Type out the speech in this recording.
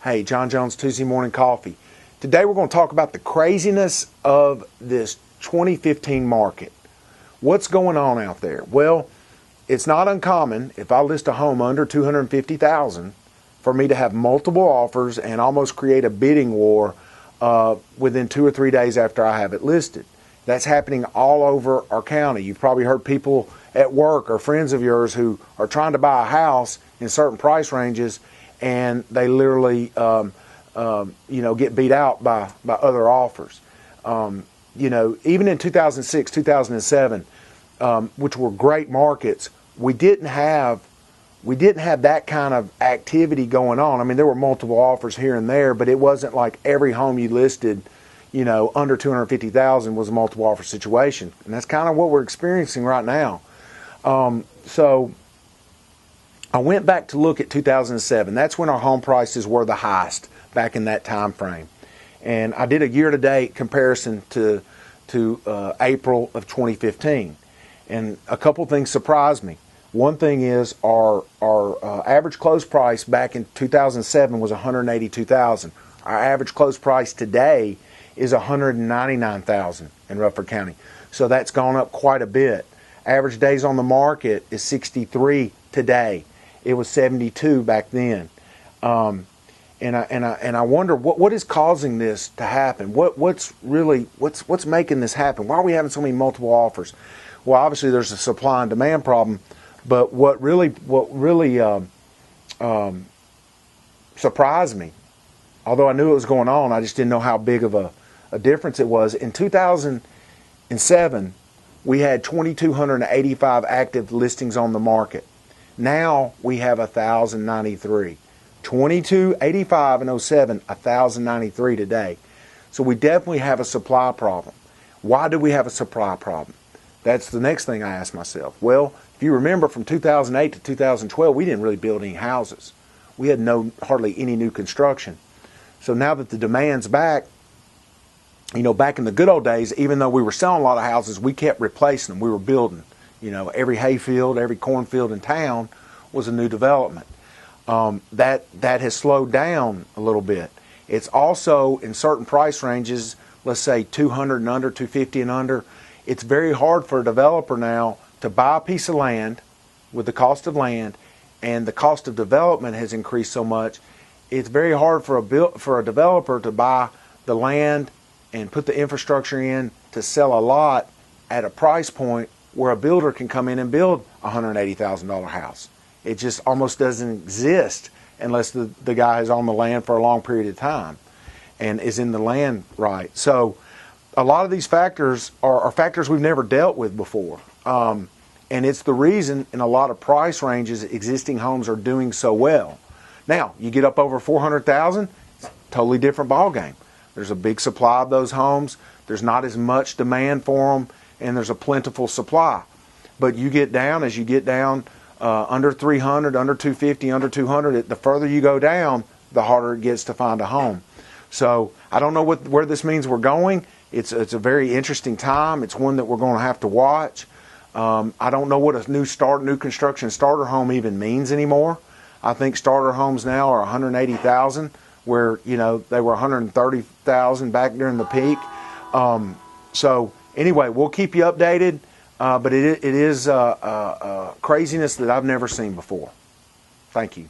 Hey, John Jones, Tuesday Morning Coffee. Today we're going to talk about the craziness of this 2015 market. What's going on out there? Well, it's not uncommon if I list a home under $250,000 for me to have multiple offers and almost create a bidding war within 2 or 3 days after I have it listed. That's happening all over our county. You've probably heard people at work or friends of yours who are trying to buy a house in certain price ranges, and they literally get beat out by other offers. Even in 2006, 2007, which were great markets, we didn't have that kind of activity going on. I mean, there were multiple offers here and there, but it wasn't like every home you listed, under $250,000 was a multiple offer situation. And that's kind of what we're experiencing right now. So I went back to look at 2007. That's when our home prices were the highest back in that time frame. And I did a year-to-date comparison to April of 2015. And a couple things surprised me. One thing is our average close price back in 2007 was $182,000. Our average close price today is $199,000 in Rutherford County. So that's gone up quite a bit. Average days on the market is 63 today. It was 72 back then. And I wonder what is causing this to happen. What's making this happen? Why are we having so many multiple offers? Well, obviously there's a supply and demand problem, but what really surprised me, although I knew it was going on, I just didn't know how big of a difference it was. In 2007, we had 2,285 active listings on the market. Now we have 1,093. 2,285 in 07, 1,093 today. So we definitely have a supply problem. Why do we have a supply problem? That's the next thing I asked myself. Well, if you remember from 2008 to 2012, we didn't really build any houses. We had hardly any new construction. So now that the demand's back, back in the good old days, even though we were selling a lot of houses, we kept replacing them. We were building. Every hayfield, every cornfield in town was a new development. That has slowed down a little bit. It's also in certain price ranges, let's say 200 and under, 250 and under. It's very hard for a developer now to buy a piece of land with the cost of land, and the cost of development has increased so much. It's very hard for a developer to buy the land and put the infrastructure in to sell a lot at a price point where a builder can come in and build a $180,000 house. It just almost doesn't exist unless the guy is on the land for a long period of time and is in the land right. So a lot of these factors are factors we've never dealt with before. And it's the reason in a lot of price ranges existing homes are doing so well. Now, you get up over $400,000, it's a totally different ballgame. There's a big supply of those homes. There's not as much demand for them, and there's a plentiful supply. But you get down, as you get down under 300, under 250, under 200, the further you go down, the harder it gets to find a home. So I don't know where this means we're going. It's a very interesting time. It's one that we're going to have to watch. I don't know what a new construction starter home even means anymore. I think starter homes now are $180,000, where they were $130,000 back during the peak. So anyway, we'll keep you updated. But it is craziness that I've never seen before. Thank you.